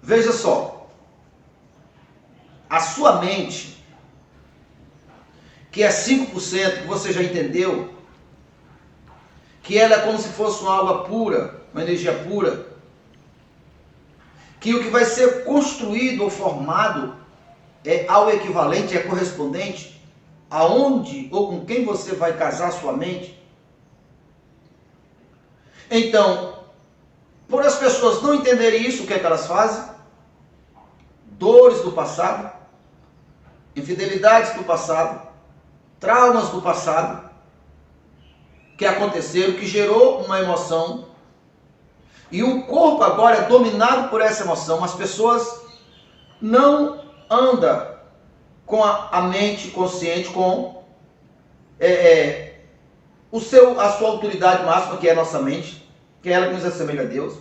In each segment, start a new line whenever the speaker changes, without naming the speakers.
Veja só, a sua mente, que é 5%, que você já entendeu, que ela é como se fosse uma água pura, uma energia pura, que o que vai ser construído ou formado é ao equivalente, é correspondente aonde ou com quem você vai casar sua mente. Então, por as pessoas não entenderem isso, o que é que elas fazem? Dores do passado, infidelidades do passado, traumas do passado, que aconteceram, que gerou uma emoção, e o corpo agora é dominado por essa emoção. As pessoas não andam com a mente consciente, com a sua autoridade máxima, que é a nossa mente, que é ela que nos assemelha a Deus.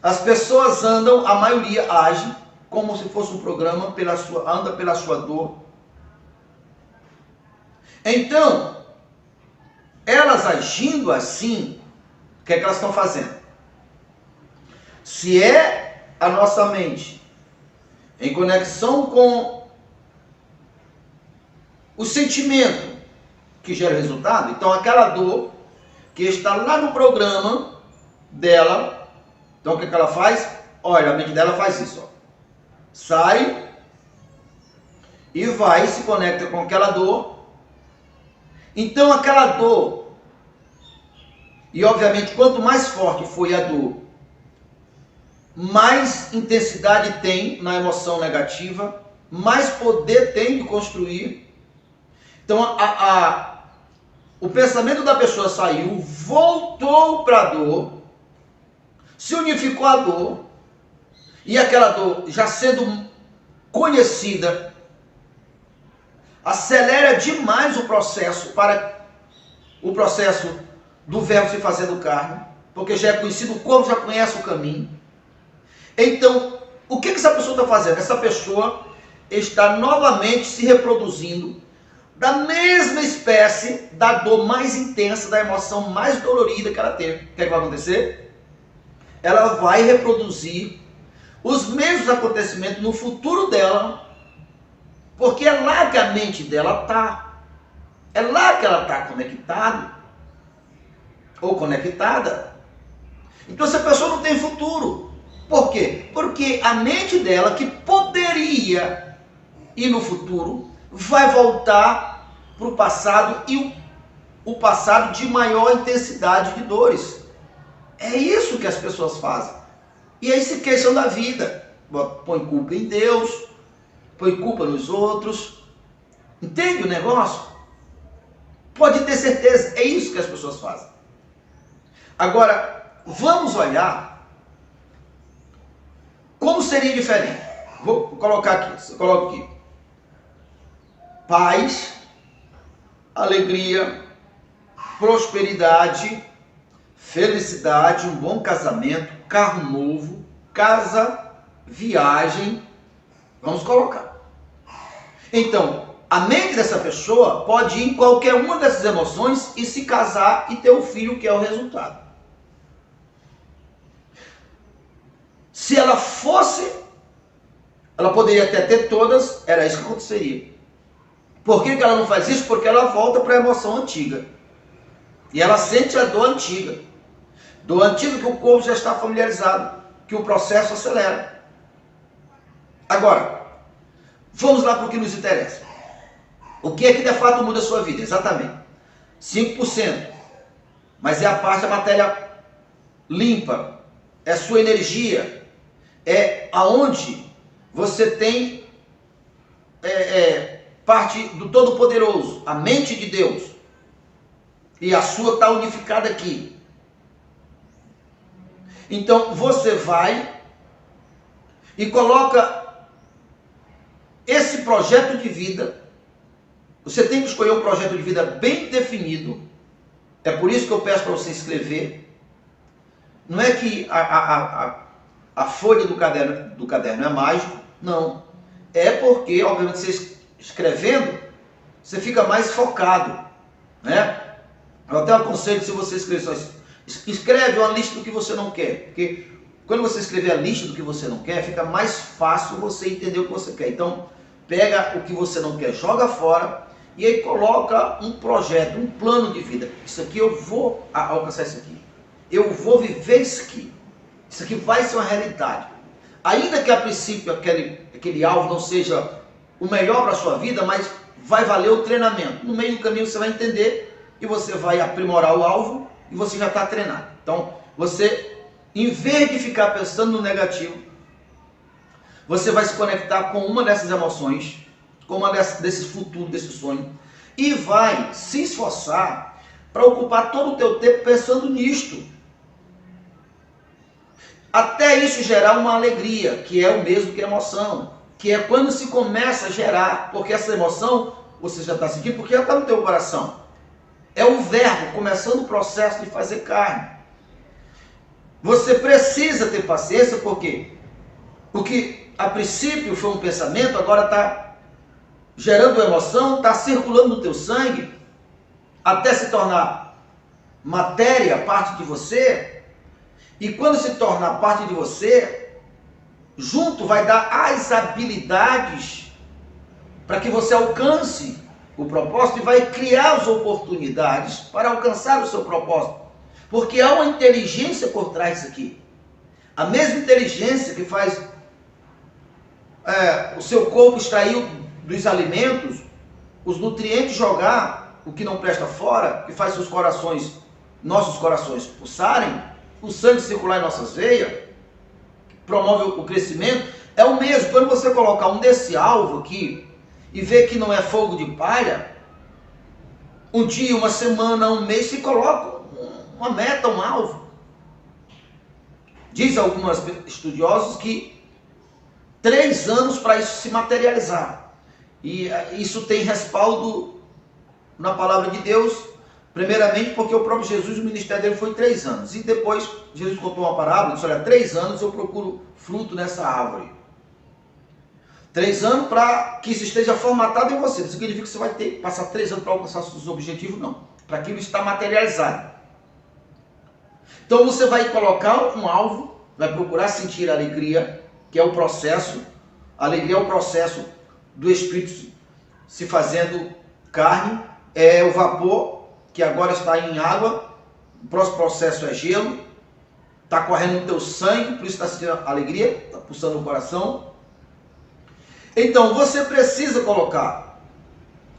As pessoas andam, a maioria age como se fosse um programa, anda pela sua dor. Então, elas agindo assim, o que é que elas estão fazendo? Se é a nossa mente em conexão com o sentimento que gera resultado, então aquela dor que está lá no programa dela, então o que ela faz? Olha, a mente dela faz isso, ó. Sai e vai, se conecta com aquela dor. Então aquela dor, e obviamente quanto mais forte foi a dor, mais intensidade tem na emoção negativa, mais poder tem de construir. Então o pensamento da pessoa saiu, voltou para a dor, se unificou à dor, e aquela dor já sendo conhecida, acelera demais o processo do verbo se fazendo carne, porque já é conhecido, o corpo já conhece o caminho. Então, o que essa pessoa está fazendo? Essa pessoa está novamente se reproduzindo da mesma espécie da dor mais intensa, da emoção mais dolorida que ela teve. O que vai acontecer? Ela vai reproduzir os mesmos acontecimentos no futuro dela, porque é lá que a mente dela está. É lá que ela está conectada ou conectada. Então essa pessoa não tem futuro. Por quê? Porque a mente dela, que poderia ir no futuro, vai voltar para o passado, e o passado de maior intensidade de dores. É isso que as pessoas fazem. E aí se queixam da vida. Põe culpa em Deus, põe culpa nos outros. Entende o negócio? Pode ter certeza, é isso que as pessoas fazem. Agora, vamos olhar como seria diferente. Vou colocar aqui, coloco aqui. Paz, alegria, prosperidade, felicidade, um bom casamento, carro novo, casa, viagem. Vamos colocar. Então, a mente dessa pessoa pode ir em qualquer uma dessas emoções e se casar e ter o filho, que é o resultado. Se ela fosse, ela poderia até ter todas, era isso que aconteceria. Por que ela não faz isso? Porque ela volta para a emoção antiga. E ela sente a dor antiga. Dor antiga que o corpo já está familiarizado, que o processo acelera. Agora, vamos lá para o que nos interessa. O que é que de fato muda a sua vida? Exatamente. 5%. Mas é a parte da matéria limpa. É a sua energia. É aonde você tem parte do Todo-Poderoso, a mente de Deus. E a sua está unificada aqui. Então você vai e coloca esse projeto de vida. Você tem que escolher um projeto de vida bem definido. É por isso que eu peço para você escrever. Não é que a folha do caderno é mágico. Não. É porque, obviamente, você escrevendo, você fica mais focado, né? Eu até aconselho, se você escreve uma lista do que você não quer. Porque quando você escrever a lista do que você não quer, fica mais fácil você entender o que você quer. Então, pega o que você não quer, joga fora e aí coloca um projeto, um plano de vida. Isso aqui eu vou alcançar isso aqui. Eu vou viver isso aqui. Isso aqui vai ser uma realidade. Ainda que a princípio aquele alvo não seja o melhor para a sua vida, mas vai valer o treinamento. No meio do caminho você vai entender e você vai aprimorar o alvo e você já está treinado. Então, você, em vez de ficar pensando no negativo, você vai se conectar com uma dessas emoções, com uma desses futuros, desse sonho, e vai se esforçar para ocupar todo o teu tempo pensando nisto. Até isso gerar uma alegria, que é o mesmo que emoção, que é quando se começa a gerar, porque essa emoção você já está sentindo, porque já está no teu coração. É o verbo começando o processo de fazer carne. Você precisa ter paciência, porque o que a princípio foi um pensamento, agora está gerando emoção, está circulando no teu sangue, até se tornar matéria, parte de você. E quando se tornar parte de você, junto vai dar as habilidades para que você alcance o propósito e vai criar as oportunidades para alcançar o seu propósito. Porque há uma inteligência por trás disso aqui. A mesma inteligência que faz o seu corpo extrair dos alimentos os nutrientes, jogar o que não presta fora, que faz seus corações, nossos corações pulsarem, o sangue circular em nossas veias, promove o crescimento, é o mesmo. Quando você colocar um desse alvo aqui e ver que não é fogo de palha, um dia, uma semana, um mês, se coloca uma meta, um alvo. Diz alguns estudiosos que 3 anos para isso se materializar. E isso tem respaldo na palavra de Deus. Primeiramente porque o próprio Jesus, o ministério dele foi 3 anos. E depois Jesus contou uma parábola, disse: olha, 3 anos eu procuro fruto nessa árvore. 3 anos para que isso esteja formatado em você. Não significa que você vai ter que passar 3 anos para alcançar seus objetivos, não. Para aquilo estar materializado. Então você vai colocar um alvo, vai procurar sentir a alegria, que é o processo. A alegria é o processo do Espírito se fazendo carne, é o vapor que agora está em água, o próximo processo é gelo, está correndo no teu sangue, por isso está sentindo alegria, está pulsando no coração. Então você precisa colocar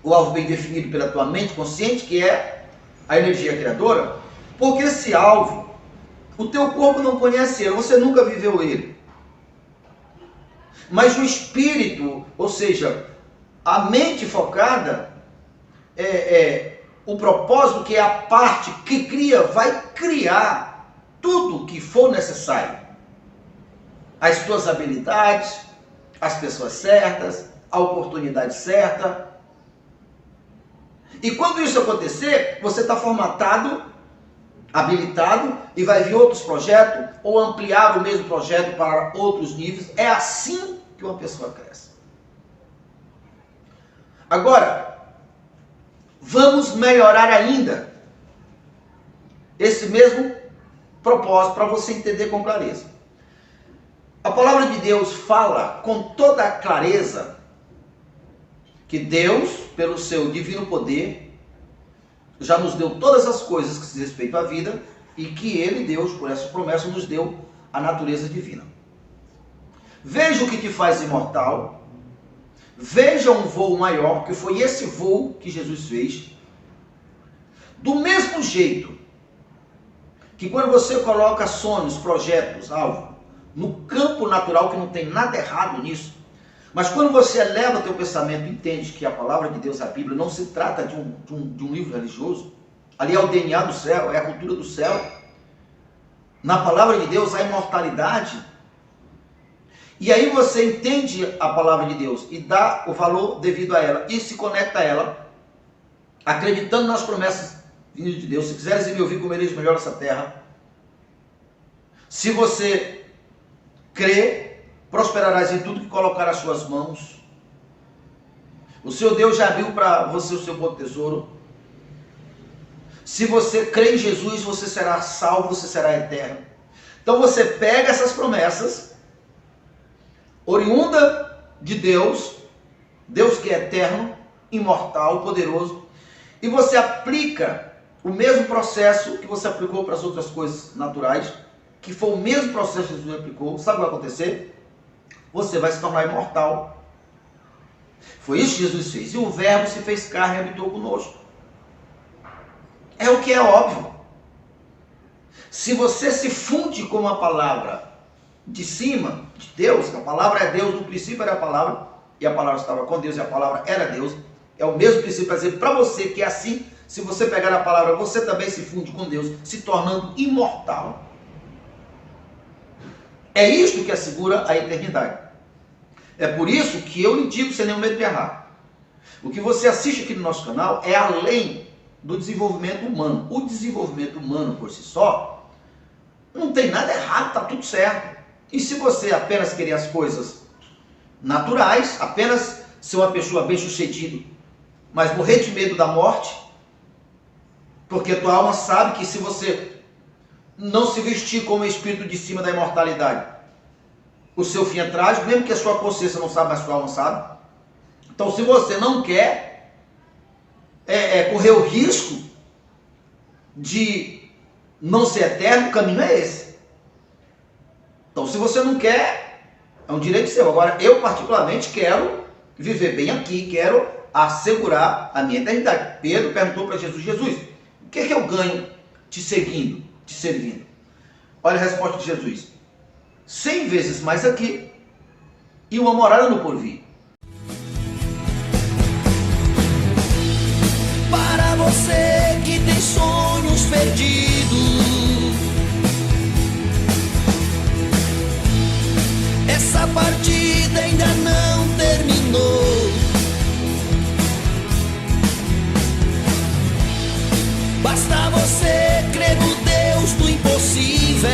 o alvo bem definido pela tua mente consciente, que é a energia criadora, porque esse alvo, o teu corpo não conhece ele, você nunca viveu ele. Mas o espírito, ou seja, a mente focada, o propósito, que é a parte que cria, vai criar tudo que for necessário. As tuas habilidades, as pessoas certas, a oportunidade certa. E quando isso acontecer, você está formatado, habilitado, e vai vir outros projetos, ou ampliar o mesmo projeto para outros níveis. É assim que uma pessoa cresce. Agora, vamos melhorar ainda esse mesmo propósito para você entender com clareza. A palavra de Deus fala com toda a clareza que Deus, pelo seu divino poder, já nos deu todas as coisas que se respeitam à vida e que Ele, Deus, por essa promessa, nos deu a natureza divina. Veja o que te faz imortal. Veja um voo maior, que foi esse voo que Jesus fez. Do mesmo jeito que quando você coloca sonhos, projetos, alvo, no campo natural, que não tem nada errado nisso, mas quando você eleva teu pensamento e entende que a palavra de Deus, a Bíblia, não se trata de um livro religioso, ali é o DNA do céu, é a cultura do céu. Na palavra de Deus há imortalidade. E aí você entende a palavra de Deus e dá o valor devido a ela e se conecta a ela, acreditando nas promessas vindas de Deus. Se quiseres me ouvir, comereis melhor essa terra. Se você crê, prosperarás em tudo que colocar as suas mãos. O seu Deus já abriu para você o seu bom tesouro. Se você crê em Jesus, você será salvo, você será eterno. Então você pega essas promessas, oriunda de Deus, Deus que é eterno, imortal, poderoso, e você aplica o mesmo processo que você aplicou para as outras coisas naturais, que foi o mesmo processo que Jesus aplicou. Sabe o que vai acontecer? Você vai se tornar imortal. Foi isso que Jesus fez. E o Verbo se fez carne e habitou conosco. É o que é óbvio. Se você se funde com a palavra de cima, de Deus, a palavra é Deus, no princípio era a palavra, e a palavra estava com Deus, e a palavra era Deus, é o mesmo princípio, para dizer para você que é assim, se você pegar a palavra, você também se funde com Deus, se tornando imortal. É isto que assegura a eternidade. É por isso que eu lhe digo, sem nenhum medo de errar, o que você assiste aqui no nosso canal é além do desenvolvimento humano. O desenvolvimento humano por si só, não tem nada errado, está tudo certo. E se você apenas querer as coisas naturais, apenas ser uma pessoa bem-sucedida, mas morrer de medo da morte, porque tua alma sabe que se você não se vestir como o espírito de cima da imortalidade, o seu fim é trágico, mesmo que a sua consciência não sabe, mas a sua alma sabe. Então, se você não quer correr o risco de não ser eterno, o caminho é esse. Então, se você não quer, é um direito seu. Agora, eu particularmente quero viver bem aqui, quero assegurar a minha eternidade. Pedro perguntou para Jesus: Jesus, o que é que eu ganho te seguindo, te servindo? Olha a resposta de Jesus: 100 vezes mais aqui e uma morada no porvir.
Para você que tem sonhos perdidos, essa partida ainda não terminou. Basta você crer no Deus do impossível.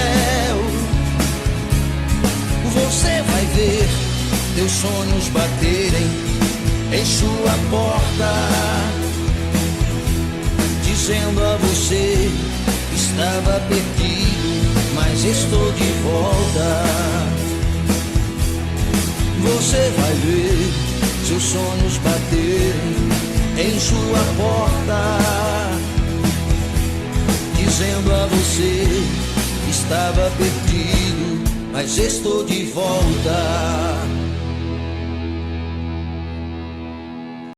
Você vai ver teus sonhos baterem em sua porta, dizendo a você: estava perdido, mas estou de volta. Você vai ver seus sonhos baterem em sua porta, dizendo a você: estava perdido, mas estou de volta.